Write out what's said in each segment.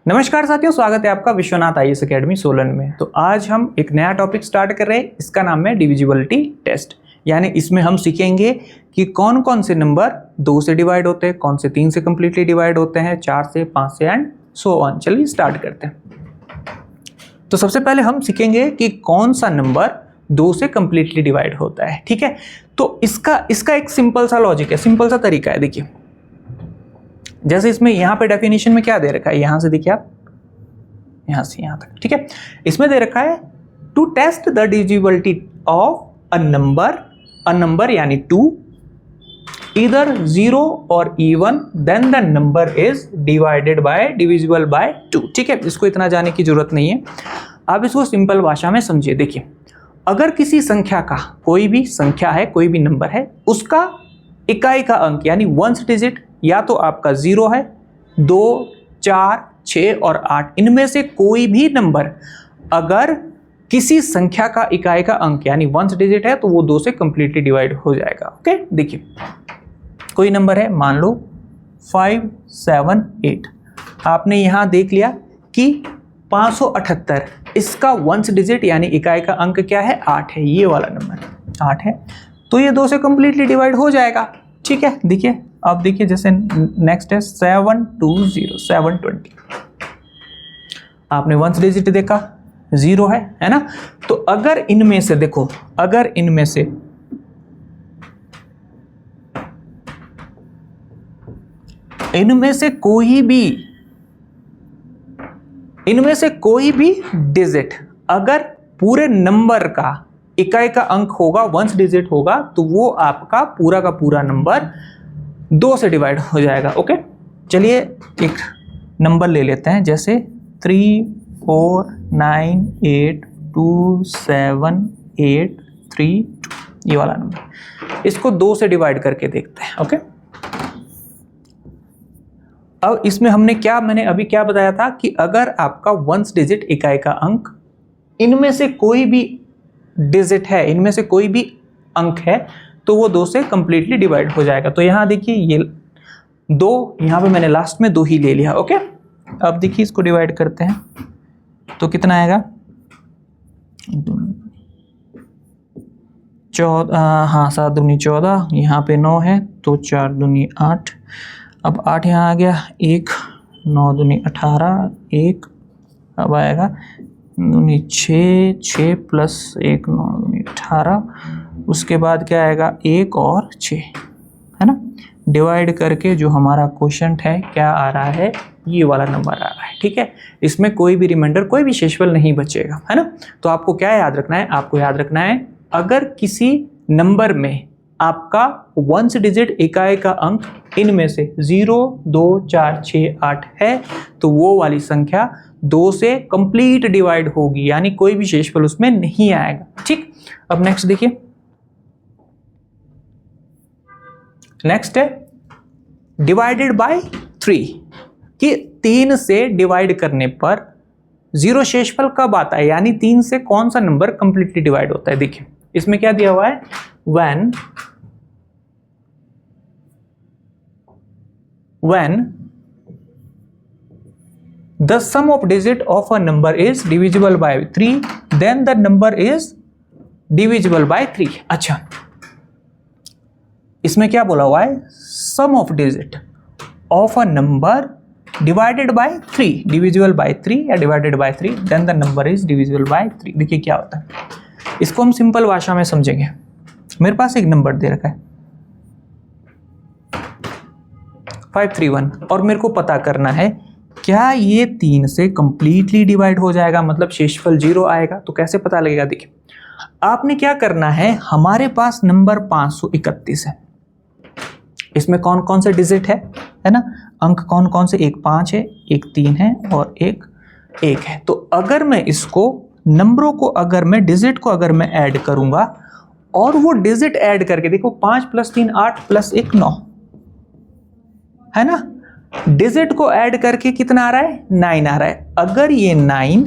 नमस्कार साथियों, स्वागत है आपका विश्वनाथ आईएएस एकेडमी सोलन में। तो आज हम एक नया टॉपिक स्टार्ट कर रहे हैं। इसका नाम है डिविजिबिलिटी टेस्ट। यानी इसमें हम सीखेंगे कि कौन कौन से नंबर 2 से डिवाइड होते हैं, कौन से 3 से कम्प्लीटली डिवाइड होते हैं, 4 से, 5 से एंड सो ऑन। चलिए स्टार्ट करते हैं। तो सबसे पहले हम सीखेंगे कि कौन सा नंबर 2 से कम्प्लीटली डिवाइड होता है। ठीक है, तो इसका एक सिंपल सा लॉजिक है, सिंपल सा तरीका है। देखिए, जैसे इसमें यहाँ पे डेफिनेशन में क्या दे रखा है, यहाँ से देखिए आप, यहाँ से यहाँ तक। ठीक है, इसमें दे रखा है to test the divisibility of a number यानी 2 either 0 or even then the number is divisible by 2। ठीक है, इसको इतना जाने की जरूरत नहीं है, आप इसको सिंपल भाषा में समझिए। देखिए, अगर किसी संख्या का, कोई भी संख्या है, कोई भी नंबर है, उसका इकाई का अंक यानी वंस डिजिट या तो आपका 0 है, 2, 4, 6 और 8, इनमें से कोई भी नंबर अगर किसी संख्या का इकाई का अंक यानी वंस डिजिट है तो वो 2 से कंप्लीटली डिवाइड हो जाएगा। ओके, देखिए कोई नंबर है, मान लो 5, 7, 8। आपने यहाँ देख लिया कि 578, इसका वंस डिजिट यानी इकाई का अंक क्या है, 8 है। ये वाला नंबर 8 है, तो ये 2 से कंप्लीटली डिवाइड हो जाएगा। ठीक है, देखिए अब देखिए, जैसे नेक्स्ट है 720, 720। आपने वंस डिजिट देखा 0 है ना। तो अगर इनमें से देखो, अगर इनमें कोई भी डिजिट अगर पूरे नंबर का इकाई का अंक होगा, वंस डिजिट होगा, तो वो आपका पूरा का पूरा नंबर 2 से डिवाइड हो जाएगा। ओके, चलिए एक नंबर ले लेते हैं, जैसे 3, 4, 9, 8, 2, 7, 8, 3, 2, ये वाला नंबर। इसको 2 से डिवाइड करके देखते हैं। ओके, अब इसमें मैंने अभी क्या बताया था कि अगर आपका वंस डिजिट इकाई का अंक, इनमें से कोई भी डिजिट है, इनमें से कोई भी अंक है, तो वो 2 से कंप्लीटली डिवाइड हो जाएगा। तो यहाँ देखिए ये 2, यहाँ पे मैंने लास्ट में 2 ही ले लिया। ओके, अब देखिए इसको डिवाइड करते हैं तो कितना आएगा, 7 दूनी 14, यहाँ पे 9 है तो 4 दूनी 8। अब 8 यहाँ आ गया, 1, 9 दूनी 18, 1, अब आएगा दूनी 6, 6 प्लस 1, 9 दूनी 18। उसके बाद क्या आएगा, 1 और 6, है ना। डिवाइड करके जो हमारा क्वोशंट है क्या आ रहा है, ये वाला नंबर आ रहा है। ठीक है, इसमें कोई भी रिमाइंडर, कोई भी शेषफल नहीं बचेगा, है ना। तो आपको क्या याद रखना है, आपको याद रखना है अगर किसी नंबर में आपका वंस डिजिट इकाई का अंक इनमें से 0, 2, 4, 6, 8 है, तो वो वाली संख्या 2 से कंप्लीट डिवाइड होगी, यानी कोई भी शेषफल उसमें नहीं आएगा। ठीक, अब नेक्स्ट देखिए, नेक्स्ट है डिवाइडेड बाय 3, कि 3 से डिवाइड करने पर 0 शेषफल कब आता है, यानी 3 से कौन सा नंबर कंप्लीटली डिवाइड होता है। देखिए इसमें क्या दिया हुआ है, when the sum of digit of a number is divisible by 3 then the number is divisible by 3। अच्छा, इसमें क्या बोला हुआ है, sum of digit of a number divided by 3, divisible by 3 या divided by 3, then the number is divisible by 3। देखिए क्या होता है, इसको हम सिंपल भाषा में समझेंगे। मेरे पास एक नंबर दे रखा है 531 और मेरे को पता करना है क्या ये 3 से कंप्लीटली डिवाइड हो जाएगा, मतलब शेषफल 0 आएगा। तो कैसे पता लगेगा, देखिए आपने क्या करना है, हमारे पास नंबर 531 है, इसमें कौन कौन से डिजिट है ना, अंक कौन कौन से, एक 5 है, एक 3 है और एक 1 है। तो अगर मैं इसको नंबरों को, अगर मैं डिजिट को अगर मैं ऐड करूंगा और वो डिजिट ऐड करके देखो, 5 + 3 8 + 1 9, है ना। डिजिट को ऐड करके कितना आ रहा है, 9 आ रहा है। अगर ये 9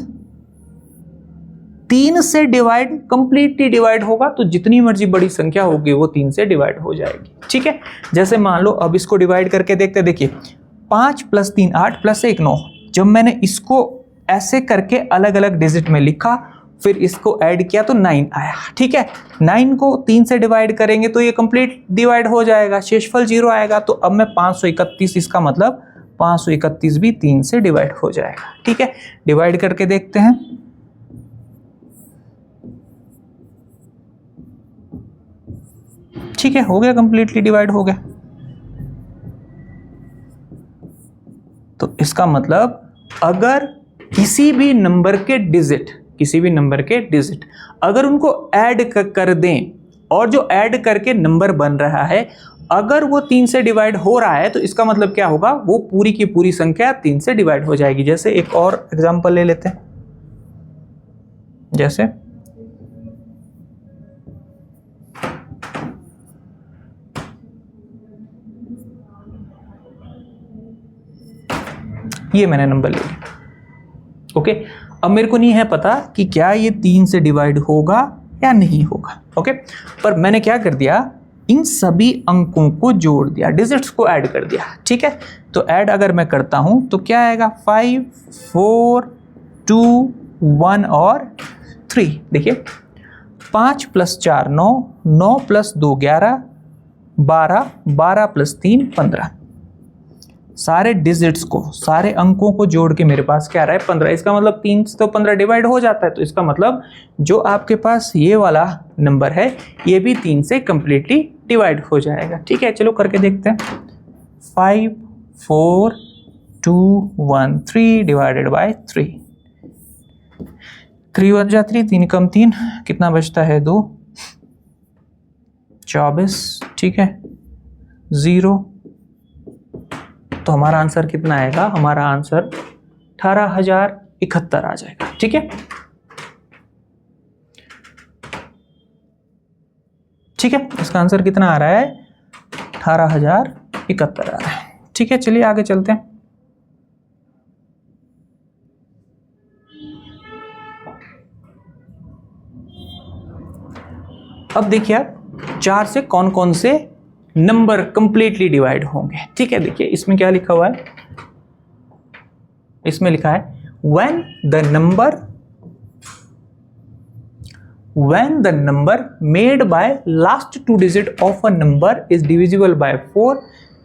3 से डिवाइड, कंप्लीटली डिवाइड होगा, तो जितनी मर्जी बड़ी संख्या होगी वो 3 से डिवाइड हो जाएगी। ठीक है, जैसे मान लो अब इसको डिवाइड करके देखते, देखिए 5 + 3 8 + 1 9, जब मैंने इसको ऐसे करके अलग अलग डिजिट में लिखा, फिर इसको ऐड किया तो 9 आया। ठीक है, 9 को 3 से डिवाइड करेंगे तो ये कंप्लीट डिवाइड हो जाएगा, शेषफल 0 आएगा। तो अब मैं 531, इसका मतलब 531 भी 3 से डिवाइड हो जाएगा। ठीक है, डिवाइड करके देखते हैं। ठीक है, हो गया, कंप्लीटली डिवाइड हो गया। तो इसका मतलब अगर किसी भी नंबर के डिजिट अगर उनको ऐड कर दें, और जो ऐड करके नंबर बन रहा है अगर वो 3 से डिवाइड हो रहा है, तो इसका मतलब क्या होगा, वो पूरी की पूरी संख्या 3 से डिवाइड हो जाएगी। जैसे एक और एग्जांपल ले लेते हैं, जैसे ये मैंने नंबर ले लिया। ओके, अब मेरे को नहीं है पता कि क्या ये 3 से डिवाइड होगा या नहीं होगा। ओके, पर मैंने क्या कर दिया, इन सभी अंकों को जोड़ दिया, डिजिट्स को ऐड कर दिया। ठीक है, तो ऐड अगर मैं करता हूं तो क्या आएगा, 5, 4, 2, 1 और 3। देखिए 5 + 4 9, 9 + 2 11, 12, 12 + 3 15। सारे डिजिट्स को, सारे अंकों को जोड़ के मेरे पास क्या आ रहा है, 15। इसका मतलब 3 से तो 15 डिवाइड हो जाता है, तो इसका मतलब जो आपके पास ये वाला नंबर है ये भी 3 से कंप्लीटली डिवाइड हो जाएगा। ठीक है, चलो करके देखते हैं। 5, 4, 2, 1 3 डिवाइडेड बाय 3। 3 1 जा 3, 3 कम 3, कितना बचता है, 2, 24। ठीक है, 0। तो हमारा आंसर कितना आएगा, हमारा आंसर 18,071 आ जाएगा। ठीक है, ठीक है, इसका आंसर कितना आ रहा है, 18,071 आ रहा है। ठीक है, चलिए आगे चलते हैं। अब देखिए आप 4 से कौन कौन से नंबर कंप्लीटली डिवाइड होंगे। ठीक है, देखिए इसमें क्या लिखा हुआ है, इसमें लिखा है when the number made by last 2 digit of a number is divisible by 4,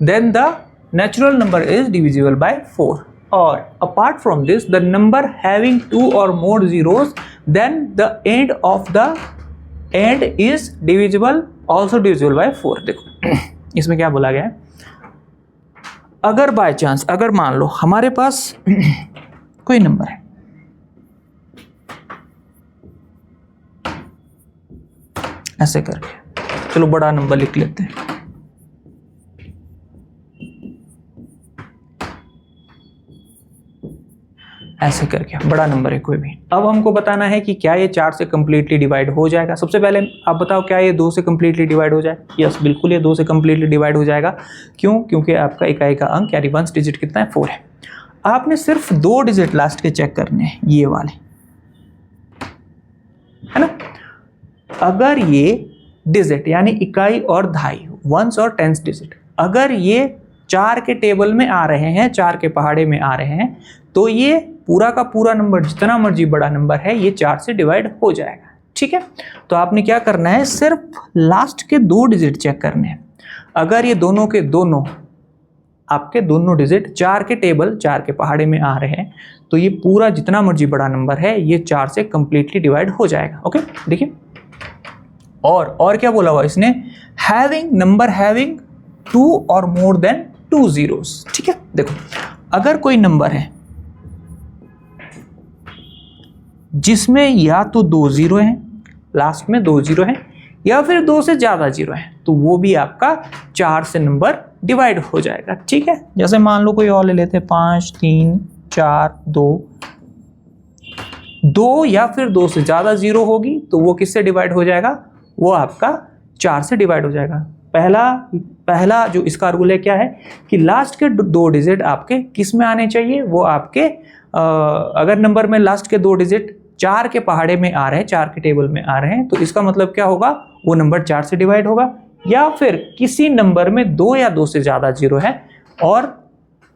then the natural number is divisible by 4. Or apart from this, the number having 2 or more zeros, then the end of the end is also divisible by 4. देखो इसमें क्या बोला गया है, अगर by chance, अगर मान लो हमारे पास कोई नंबर है, ऐसे करके, चलो बड़ा नंबर लिख लेते हैं, ऐसे करके बड़ा नंबर है कोई भी। अब हमको बताना है कि क्या ये 4 से कंप्लीटली डिवाइड हो जाएगा। सबसे पहले आप बताओ, क्या ये 2 से कंप्लीटली डिवाइड हो जाए? यस, बिल्कुल ये 2 से कंप्लीटली डिवाइड हो जाएगा। क्यों? क्योंकि आपका इकाई का अंक यानी 1 डिजिट कितना है, 4 है। आपने सिर्फ 2 डिजिट लास्ट के चेक करने हैं, ये वाले, है ना। अगर ये डिजिट यानी इकाई और दहाई, 1s और 10s डिजिट, अगर ये 4 के टेबल में आ रहे हैं, 4 के पहाड़े में आ रहे हैं, तो ये पूरा का पूरा नंबर, जितना मर्जी बड़ा नंबर है, ये 4 से डिवाइड हो जाएगा। ठीक है, तो आपने क्या करना है, सिर्फ लास्ट के 2 डिजिट चेक करने हैं। अगर ये दोनों के दोनों, आपके दोनों डिजिट 4 के टेबल, 4 के पहाड़े में आ रहे हैं, तो ये पूरा जितना मर्जी बड़ा नंबर है, ये 4 से कंप्लीटली डिवाइड हो जाएगा। ओके, देखिए और क्या बोला हुआ इसने, नंबर हैविंग 2 और मोर देन 2 zeros। ठीक है, देखो अगर कोई नंबर है जिसमें या तो 2 जीरो हैं, लास्ट में 2 जीरो हैं, या फिर 2 से ज़्यादा जीरो हैं, तो वो भी आपका 4 से नंबर डिवाइड हो जाएगा। ठीक है, जैसे मान लो कोई और ले लेते हैं, 5 3 4 2 या फिर 2 से ज़्यादा जीरो होगी, तो वो किससे डिवाइड हो जाएगा, वो आपका 4 से डिवाइड हो जाएगा। पहला जो इसका रूल है क्या है कि लास्ट के 2 डिजिट आपके किस में आने चाहिए, वो आपके अगर नंबर में लास्ट के 2 डिजिट 4 के पहाड़े में आ रहे हैं, 4 के टेबल में आ रहे हैं, तो इसका मतलब क्या होगा, वो नंबर 4 से डिवाइड होगा। या फिर किसी नंबर में 2 या 2 से ज़्यादा जीरो है और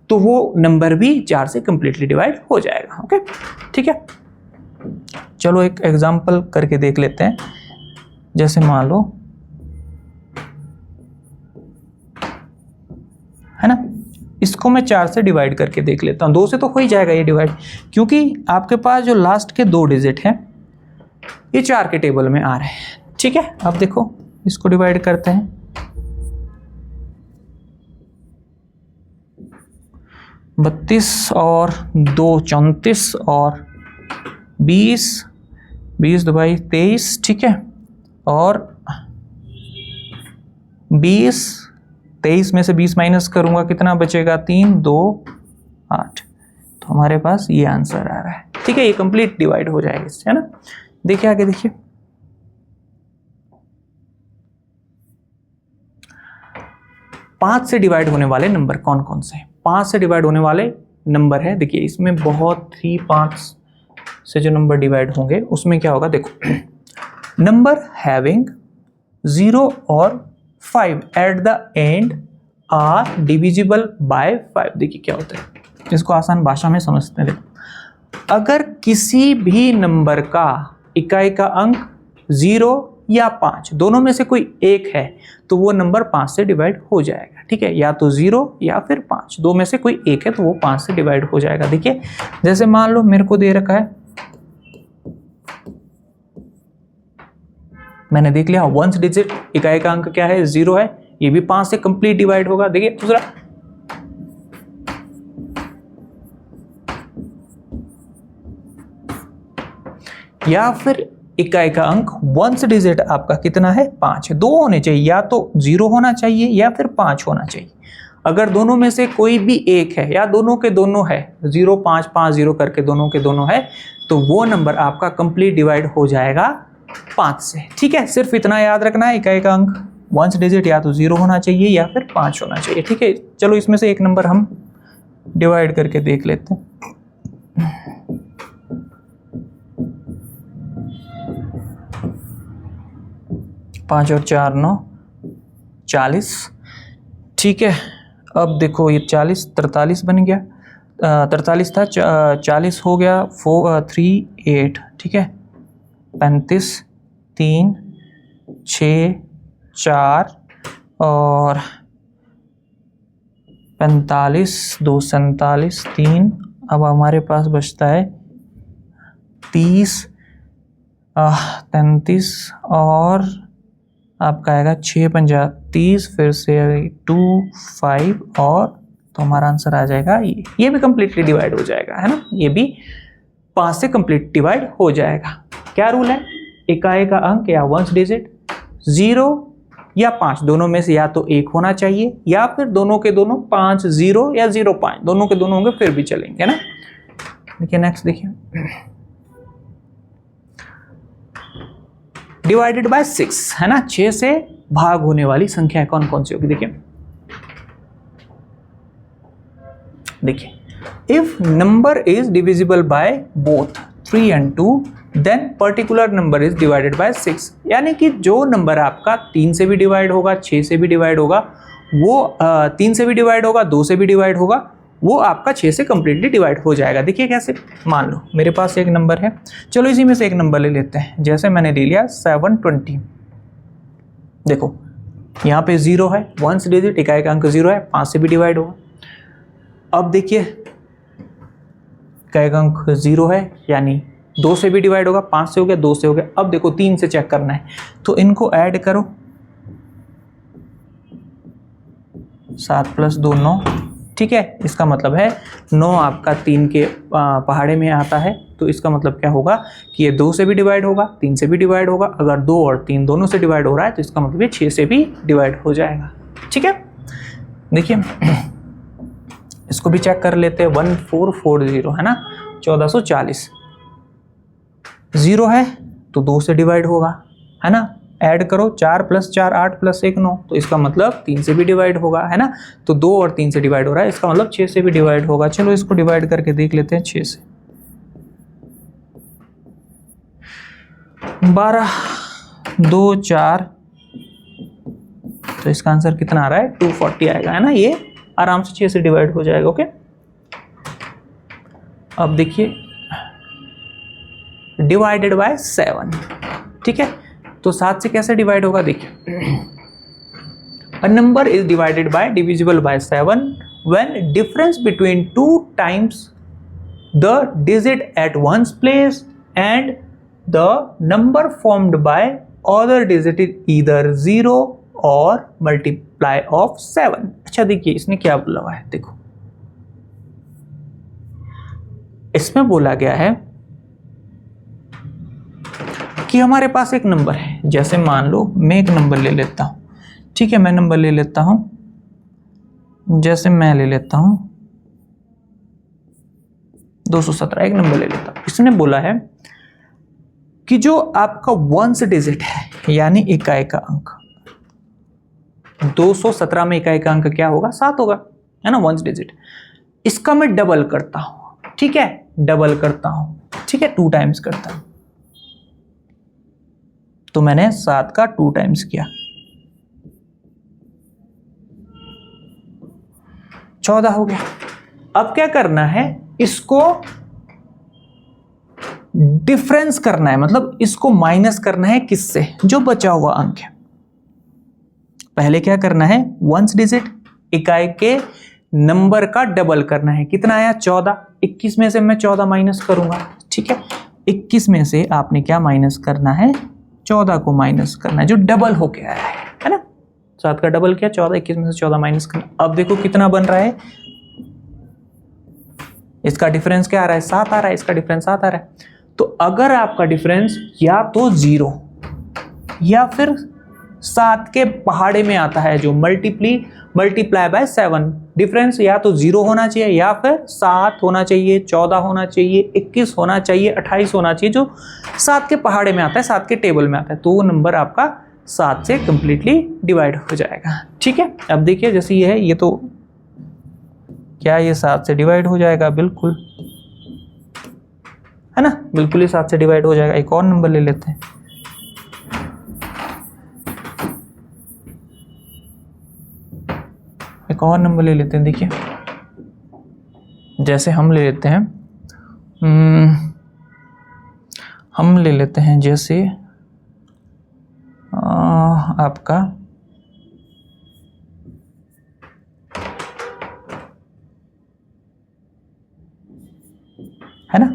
तो वो नंबर भी 4 से कंप्लीटली डिवाइड हो जाएगा। ओके, ठीक है। चलो एक एग्जांपल करके देख लेते हैं। जैसे मान लो, है ना, इसको मैं 4 से डिवाइड करके देख लेता हूँ। 2 से तो हो ही जाएगा ये डिवाइड, क्योंकि आपके पास जो लास्ट के 2 डिजिट हैं ये 4 के टेबल में आ रहे हैं। ठीक है, अब देखो इसको डिवाइड करते हैं। 32 और 2 34 और 20, 20 2 23, ठीक है, और 20, 23 में से 20 माइनस करूंगा, कितना बचेगा, 3 2 8। तो हमारे पास ये आंसर आ रहा है। ठीक है, ये कंप्लीट डिवाइड हो जाएगा इससे, है ना। देखिए आगे देखिए, 5 से डिवाइड होने वाले नंबर कौन कौन से हैं? 5 से डिवाइड होने वाले नंबर है, देखिए इसमें बहुत ही 5 से जो नंबर डिवाइड होंगे उसमें क्या होगा, देखो, नंबर हैविंग 0 और 5 at the end are divisible by 5। देखिए क्या होता है, इसको आसान भाषा में समझते हैं। देखो, अगर किसी भी नंबर का इकाई का अंक 0 या 5 दोनों में से कोई एक है तो वो नंबर 5 से डिवाइड हो जाएगा। ठीक है, या तो 0 या फिर 5, दो में से कोई एक है तो वो 5 से डिवाइड हो जाएगा। देखिए जैसे मान लो मेरे को दे रखा है, मैंने देख लिया 1 डिजिट इकाई का अंक क्या है, 0 है, ये भी 5 से कंप्लीट डिवाइड होगा। देखिए दूसरा, या फिर इकाई का अंक 1 डिजिट आपका कितना है, 5 है। दो होने चाहिए, या तो 0 होना चाहिए या फिर 5 होना चाहिए। अगर दोनों में से कोई भी एक है या दोनों के दोनों है, 0 5 5 0 करके दोनों के दोनों है, तो वो नंबर आपका कंप्लीट डिवाइड हो जाएगा 5 से। ठीक है, सिर्फ इतना याद रखना है, इकाई का अंक 1 डिजिट या तो 0 होना चाहिए या फिर 5 होना चाहिए। ठीक है, चलो इसमें से एक नंबर हम डिवाइड करके देख लेते हैं। 5 और 4 9 40। ठीक है, अब देखो ये 40 43 बन गया, 43 था, 40 हो गया, 4 3 8। ठीक है, 35 3 6 4 और 45 2 47 3। अब हमारे पास बचता है 30 33 और आपका आएगा 6 50 30, फिर से 2 5 और, तो हमारा आंसर आ जाएगा ये भी कंप्लीटली डिवाइड हो जाएगा, है ना। ये भी 5 से कंप्लीट डिवाइड हो जाएगा। क्या रूल है, इकाई का अंक या 1 डिजिट 0 या 5 दोनों में से या तो एक होना चाहिए या फिर दोनों के दोनों 5 0 या 0 5 दोनों के दोनों होंगे फिर भी चलेंगे, है ना। देखिए नेक्स्ट देखिए, डिवाइडेड बाय 6, है ना। 6 से भाग होने वाली संख्या कौन कौन सी होगी, देखिए if number is divisible by both 3 and 2 then particular number is divided by 6। यानी कि जो नंबर आपका 3 से भी डिवाइड होगा, 6 से भी डिवाइड होगा, वो 3 से भी डिवाइड होगा, 2 से भी डिवाइड होगा, वो आपका 6 से कंप्लीटली डिवाइड हो जाएगा। देखिए कैसे, मान लो मेरे पास एक नंबर है, चलो इसी में से एक नंबर ले लेते हैं। जैसे मैंने ले लिया 720। देखो यहाँ पे 0 है, 1 डिजिट इकाई का अंक 0 है, 5 से भी डिवाइड होगा। अब देखिए इकाई का अंक 0 है, यानी 2 से भी डिवाइड होगा, 5 से हो गया, 2 से हो गया। अब देखो 3 से चेक करना है, तो इनको ऐड करो, 7 + 2 9। ठीक है, इसका मतलब है 9 आपका 3 के पहाड़े में आता है, तो इसका मतलब क्या होगा कि ये 2 से भी डिवाइड होगा, 3 से भी डिवाइड होगा। अगर 2 और 3 दोनों से डिवाइड हो रहा है तो इसका मतलब ये 6 से भी डिवाइड हो जाएगा। ठीक है, देखिए इसको भी चेक कर लेते हैं, 1440 है ना, 1440। 0 है तो 2 से डिवाइड होगा, है ना। ऐड करो, 4 + 4 8 + 1 9, तो इसका मतलब 3 से भी डिवाइड होगा, है ना। तो 2 और 3 से डिवाइड हो रहा है, इसका मतलब 6 से भी डिवाइड होगा। चलो इसको डिवाइड करके देख लेते हैं 6 से। 12 2 4, तो इसका आंसर कितना आ रहा है, 240 आएगा, है ना। ये आराम से 6 से डिवाइड हो जाएगा। ओके। अब देखिए डिवाइडेड बाय 7, ठीक है। तो 7 से कैसे डिवाइड होगा, देखिए a number is divided by divisible by 7 when difference between 2 times the digit at ones place and the number formed by other digit is either 0 और मल्टीप्लाई ऑफ 7। अच्छा देखिए इसने क्या बोला हुआ है, देखो इसमें बोला गया है कि हमारे पास एक नंबर है, जैसे मान लो मैं एक नंबर ले लेता हूं, ठीक है, मैं नंबर ले लेता हूं, जैसे मैं ले लेता हूं 217, एक नंबर ले लेता हूं। इसने बोला है कि जो आपका वंस डिजिट है यानी इकाई का अंक, 217 में इकाई का अंक क्या होगा, 7 होगा, है ना, वंस डिजिट, इसका मैं डबल करता हूं, ठीक है, डबल करता हूं, ठीक है, 2 टाइम्स करता हूं। तो मैंने 7 का 2 टाइम्स किया, 14 हो गया। अब क्या करना है, इसको डिफरेंस करना है, मतलब इसको माइनस करना है किससे, जो बचा हुआ अंक है। पहले क्या करना है, वंस डिजिट इकाई के नंबर का डबल करना है, कितना आया 14, 21 में से मैं 14 माइनस करूंगा, ठीक है, 21 में से आपने क्या माइनस करना है, 14 को माइनस करना है जो डबल होके आया है ना, 7 का डबल किया 14, 21 में से 14 माइनस करना। अब देखो कितना बन रहा है, इसका डिफरेंस क्या आ रहा है, 7 आ रहा है, इसका डिफरेंस 7 आ रहा है। तो अगर आपका डिफरेंस या तो 0 या फिर 7 के पहाड़े में आता है जो मल्टीप्लाई बाय 7, डिफरेंस या तो 0 होना चाहिए या फिर 7 होना चाहिए, 14 होना चाहिए, 21 होना चाहिए, 28 होना चाहिए, जो 7 के पहाड़े में आता है, 7 के टेबल में आता है, तो वो नंबर आपका 7 से कंप्लीटली डिवाइड हो जाएगा, ठीक है। अब देखिए जैसे ये है, ये तो क्या ये 7 से डिवाइड हो जाएगा, बिल्कुल, है ना, बिल्कुल ही 7 से डिवाइड हो जाएगा। एक और नंबर ले लेते हैं, एक और नंबर ले लेते हैं, देखिए जैसे हम ले लेते हैं हम ले लेते हैं जैसे आपका है ना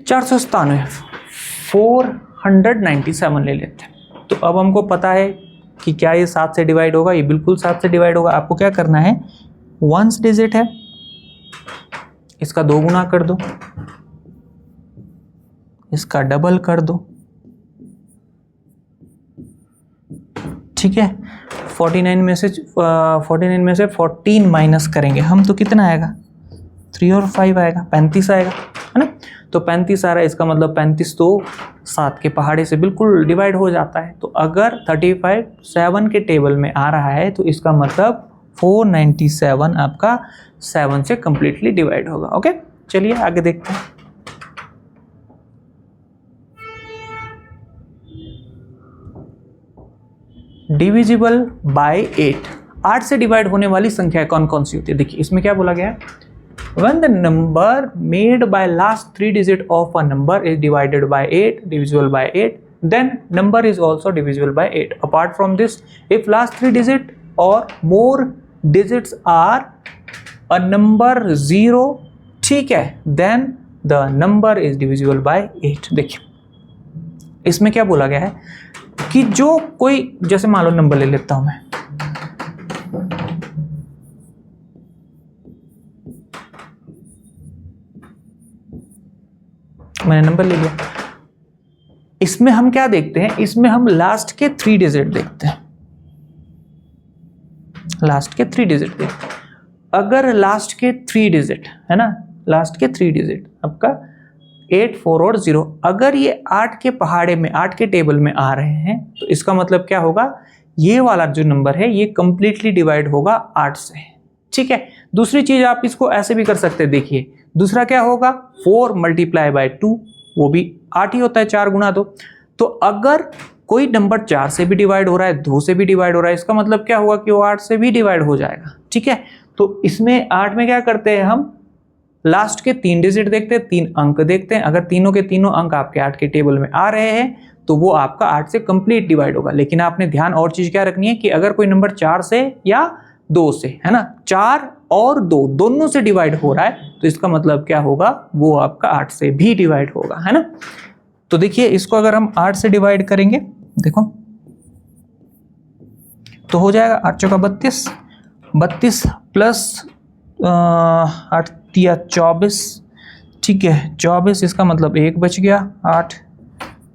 497, 497 ले लेते हैं। तो अब हमको पता है कि क्या ये 7 से डिवाइड होगा, ये बिल्कुल 7 से डिवाइड होगा। आपको क्या करना है, वंस डिजिट है, इसका 2 गुना कर दो, इसका डबल कर दो, ठीक है, 49 में से 14 माइनस करेंगे हम तो कितना आएगा, 3 और 5 आएगा, 35 आएगा, है ना। तो 35 आ रहा है, इसका मतलब 35 तो 7 के पहाड़े से बिल्कुल डिवाइड हो जाता है। तो अगर 35 7 के टेबल में आ रहा है तो इसका मतलब 497 आपका 7 से कंप्लीटली डिवाइड होगा। ओके, चलिए आगे देखते हैं। डिविजिबल बाय 8 से डिवाइड होने वाली संख्या कौन कौन सी होती है। देखिए इसमें क्या बोला गया है, when the number made by last 3 digit of a number is divided by 8, divisible by 8, then number is also divisible by 8. Apart from this, if last 3 digit or more digits are a number 0, ठीक है, then the number is divisible by 8. देखिए इसमें क्या बोला गया है कि जो कोई, जैसे मान लो नंबर ले लेता हूं मैंने नंबर ले लिया, इसमें हम क्या देखते हैं, इसमें हम लास्ट के 3 डिजिट देखते हैं, लास्ट के 3 डिजिट देखते हैं। अगर लास्ट के 3 डिजिट है ना, लास्ट के 3 डिजिट आपका 8, 4 और 0, अगर ये 8 के पहाड़े में, 8 के टेबल में आ रहे हैं तो इसका मतलब क्या होगा, ये वाला जो नंबर है ये कंप्लीटली डिवाइड होगा 8 से, ठीक है। दूसरी चीज आप इसको ऐसे भी कर सकते हैं, देखिए दूसरा क्या होगा, 4 मल्टीप्लाई बाय 2, वो भी 8 ही होता है, 4 गुना 2। तो अगर कोई नंबर 4 से भी डिवाइड हो रहा है, 2 से भी डिवाइड हो रहा है, इसका मतलब क्या होगा कि वो 8 से भी डिवाइड हो जाएगा, ठीक है। तो इसमें 8 में क्या करते हैं हम, लास्ट के 3 डिजिट देखते हैं, 3 अंक देखते हैं। अगर तीनों के तीनों अंक आपके 8 के टेबल में आ रहे हैं तो वो आपका 8 से कंप्लीट डिवाइड होगा। लेकिन आपने ध्यान और चीज क्या रखनी है कि अगर कोई नंबर 4 से या 2 से, है ना, 4 और 2 दोनों से डिवाइड हो रहा है तो इसका मतलब क्या होगा, वो आपका 8 से भी डिवाइड होगा, है ना। तो देखिए इसको अगर हम 8 से डिवाइड करेंगे, देखो तो हो जाएगा 8 चौका 32, 32 प्लस 8 तिया 24, ठीक है 24, इसका मतलब 1 बच गया, 8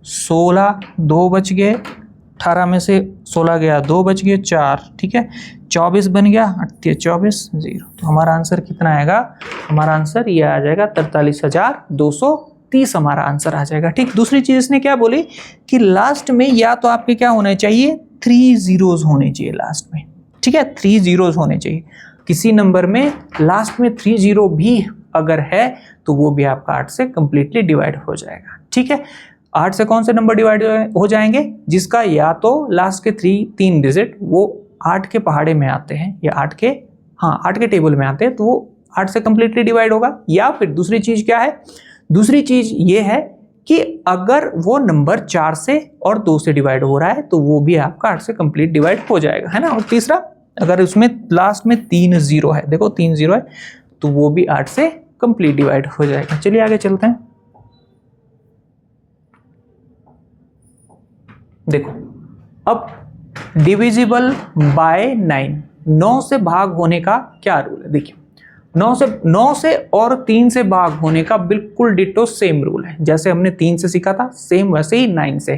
16 2 बच गए, 18 में से 16 गया 2 बच गए 4, ठीक है 24 बन गया, 8 तिया 24 0। तो हमारा आंसर कितना आएगा, हमारा आंसर ये आ जाएगा 43,230 हमारा आंसर आ जाएगा। ठीक, दूसरी चीज इसने क्या बोली कि लास्ट में या तो आपके क्या होने चाहिए, 3 जीरोज होने चाहिए लास्ट में, ठीक है 3 जीरोज होने चाहिए। किसी नंबर में लास्ट में 3 जीरो भी अगर है तो वो भी आपका 8 से कंप्लीटली डिवाइड हो जाएगा। ठीक है, 8 से कौन से नंबर डिवाइड हो जाएंगे, जिसका या तो लास्ट के 3 डिजिट वो 8 के पहाड़े में आते हैं या 8 के टेबल में आते हैं तो वो 8 से कंप्लीटली डिवाइड होगा। या फिर दूसरी चीज क्या है, दूसरी चीज ये है कि अगर वो नंबर 4 से और 2 से डिवाइड हो रहा है तो वो भी आपका 8 से कंप्लीट डिवाइड हो जाएगा, है ना। और तीसरा, अगर उसमें लास्ट में 3 जीरो है, देखो 3 जीरो है तो वो भी 8 से कंप्लीट डिवाइड हो जाएगा। चलिए आगे चलते हैं। देखो अब डिविजिबल बाय 9 से भाग होने का क्या रूल है। देखिए 9 से और 3 से भाग होने का बिल्कुल डिटो सेम रूल है, जैसे हमने 3 से सीखा था सेम वैसे ही 9 से।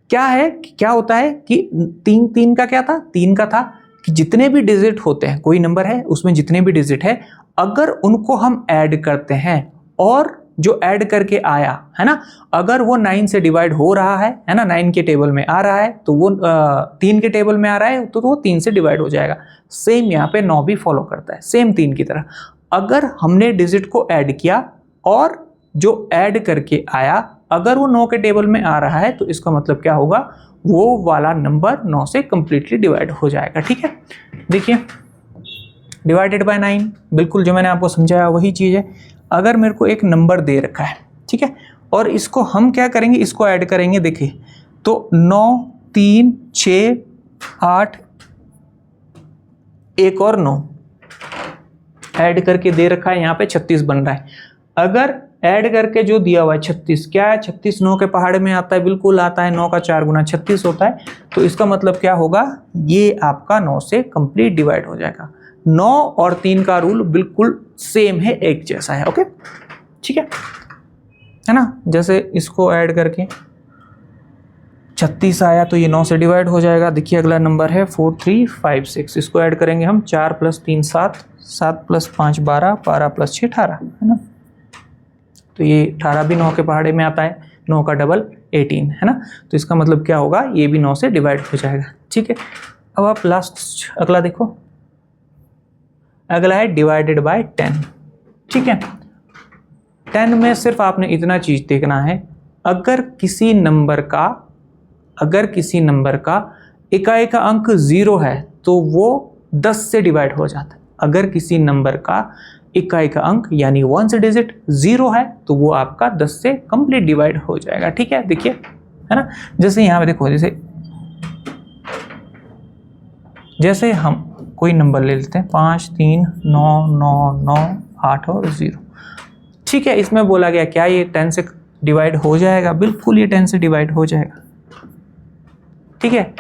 क्या है, क्या होता है कि 3 का क्या था, 3 का था कि जितने भी डिजिट होते हैं, कोई नंबर है उसमें जितने भी डिजिट है अगर उनको हम ऐड करते हैं और जो ऐड करके आया है ना, अगर वो 9 से डिवाइड हो रहा है ना, 9 के टेबल में आ रहा है तो वो 3 के टेबल में आ रहा है तो वो 3 से डिवाइड हो जाएगा। सेम यहाँ पे 9 भी फॉलो करता है, सेम 3 की तरह। अगर हमने डिजिट को ऐड किया और जो ऐड करके आया अगर वो 9 के टेबल में आ रहा है तो इसका मतलब क्या होगा, वो वाला नंबर 9 से कंप्लीटली डिवाइड हो जाएगा। ठीक है, देखिए डिवाइडेड बाय 9 बिल्कुल जो मैंने आपको समझाया वही चीज़ है। अगर मेरे को एक नंबर दे रखा है, ठीक है, और इसको हम क्या करेंगे, इसको ऐड करेंगे। देखिए तो 9 3 6 8 1 और 9 ऐड करके दे रखा है, यहाँ पे 36 बन रहा है। अगर ऐड करके जो दिया हुआ है 36, क्या है 36 9 के पहाड़े में आता है, बिल्कुल आता है, 9 का 4 गुना 36 होता है। तो इसका मतलब क्या होगा, ये आपका 9 से कंप्लीट डिवाइड हो जाएगा। 9 और 3 का रूल बिल्कुल सेम है, एक जैसा है। ओके ठीक है ना। जैसे इसको ऐड करके 36 आया तो ये 9 से डिवाइड हो जाएगा। देखिए अगला नंबर है 4356, इसको ऐड करेंगे हम, 4 + 3 7, 7 + 5 12, 12 + 6 18, है ना। तो ये 18 भी 9 के पहाड़े में आता है, 9 का डबल 18, है ना। तो इसका मतलब क्या होगा, ये भी 9 से डिवाइड हो जाएगा। ठीक है, अब आप लास्ट अगला देखो, अगला है डिवाइडेड बाय 10। ठीक है, 10 में सिर्फ आपने इतना चीज देखना है, अगर किसी नंबर का इकाई का अंक 0 है तो वो 10 से डिवाइड हो जाता है। अगर किसी नंबर का इकाई का अंक यानी 1 से डिजिट 0 है तो वो आपका 10 से कंप्लीट डिवाइड हो जाएगा। ठीक है, देखिए है ना। जैसे यहाँ पे देखो, जैसे हम कोई नंबर ले लेते हैं 5 3 9 9 9 8 और 0। ठीक है, इसमें बोला गया क्या ये 10 से डिवाइड हो जाएगा, बिल्कुल ये 10 से डिवाइड हो जाएगा। ठीक है,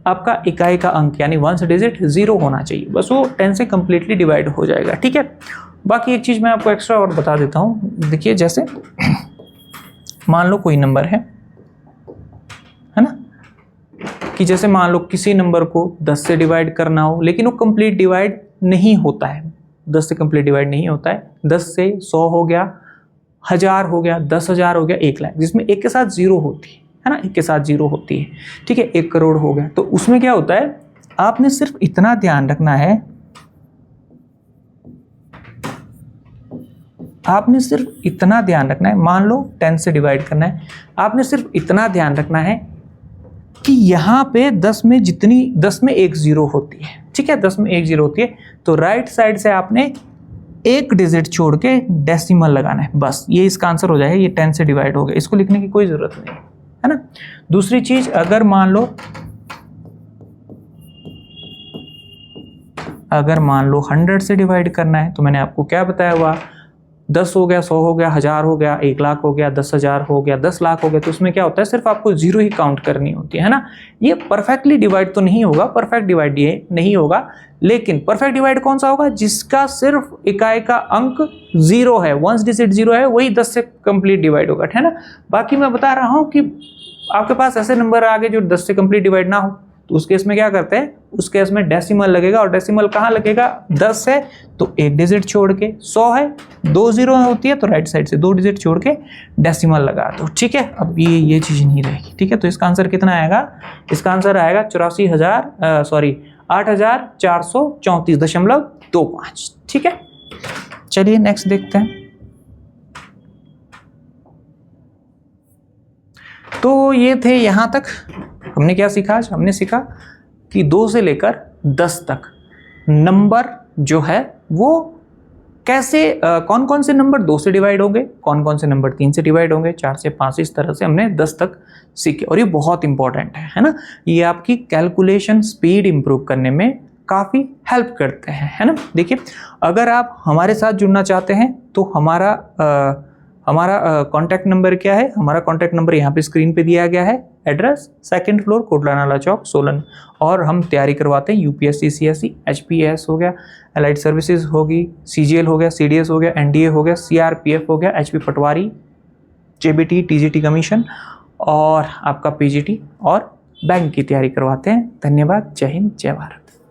आपका इकाई का अंक यानी 1 से डिजिट 0 होना चाहिए, बस वो 10 से कंप्लीटली डिवाइड हो जाएगा। ठीक है, बाकी एक चीज़ मैं आपको एक्स्ट्रा और बता देता हूँ। देखिए जैसे मान लो कोई नंबर है ना, कि जैसे मान लो किसी नंबर को 10 से डिवाइड करना हो लेकिन वो कंप्लीट डिवाइड नहीं होता है, 10 से कंप्लीट डिवाइड नहीं होता है। 10 से 100 हो गया, 1000 हो गया, 10,000 हो गया, 1 लाख, जिसमें 1 के साथ 0 होती है ना, 1 के साथ 0 होती है। ठीक है, 1 करोड़ हो गया, तो उसमें क्या होता है, आपने सिर्फ इतना ध्यान रखना है, आपने सिर्फ इतना ध्यान रखना है, मान लो 10 से डिवाइड करना है, आपने सिर्फ इतना ध्यान रखना है कि यहाँ पे 10 में 1 0 होती है। ठीक है, 10 में 1 0 होती है, तो राइट साइड से आपने एक डिजिट छोड़ के डेसिमल लगाना है, बस ये इसका आंसर हो जाएगा। ये 10 से डिवाइड हो गया, इसको लिखने की कोई ज़रूरत नहीं है ना। दूसरी चीज़, अगर मान लो 100 से डिवाइड करना है, तो मैंने आपको क्या बताया हुआ, 10 हो गया, 100 हो गया, 1000 हो गया, 1 लाख हो गया, 10,000 हो गया, 10 लाख हो गया, तो उसमें क्या होता है, सिर्फ आपको 0 ही काउंट करनी होती है ना। ये परफेक्टली डिवाइड तो नहीं होगा, परफेक्ट डिवाइड ये नहीं होगा, लेकिन परफेक्ट डिवाइड कौन सा होगा, जिसका सिर्फ इकाई का अंक 0 है, वंस डिजिट 0 है, वही 10 से कंप्लीट डिवाइड होगा, है ना। बाकी मैं बता रहा हूँ कि आपके पास ऐसे नंबर आगे जो 10 से कंप्लीट डिवाइड ना हो, तो उस केस में क्या करते हैं, उस केस में डेसिमल लगेगा, और डेसिमल कहाँ लगेगा, 10 है तो एक डिजिट छोड़ के, 100 है 2 0 होती है तो राइट साइड से 2 डिजिट छोड़ के डेसिमल लगा दो, ठीक है। अब ये चीज़ नहीं रहेगी, ठीक है। तो इसका आंसर कितना आएगा, इसका आंसर आएगा 84,434.25, ठीक है। चलिए नेक्स्ट देखते हैं। तो ये थे यहाँ तक, हमने क्या सीखा आज, हमने सीखा कि 2 से लेकर 10 तक नंबर जो है वो कैसे, कौन कौन से नंबर 2 से डिवाइड होंगे, कौन कौन से नंबर 3 से डिवाइड होंगे, 4 से 5, इस तरह से हमने 10 तक सीखे। और ये बहुत इंपॉर्टेंट है ना, ये आपकी कैलकुलेशन स्पीड इंप्रूव करने में काफ़ी हेल्प करते हैं, है ना। देखिए, अगर आप हमारे साथ जुड़ना चाहते हैं तो हमारा कॉन्टैक्ट नंबर क्या है, हमारा कॉन्टैक्ट नंबर यहाँ पे स्क्रीन पे दिया गया है। एड्रेस 2nd फ्लोर, कोटला नाला चौक, सोलन। और हम तैयारी करवाते हैं यूपीएससी, सीएससी, एचपीएस हो गया, एलाइड सर्विसेज होगी, सीजीएल हो गया, सीडीएस हो गया, एनडीए हो गया, सीआरपीएफ हो गया, एचपी पटवारी, जेबीटी, टीजीटी कमीशन, और आपका पीजीटी और बैंक की तैयारी करवाते हैं। धन्यवाद, जय हिंद, जय भारत।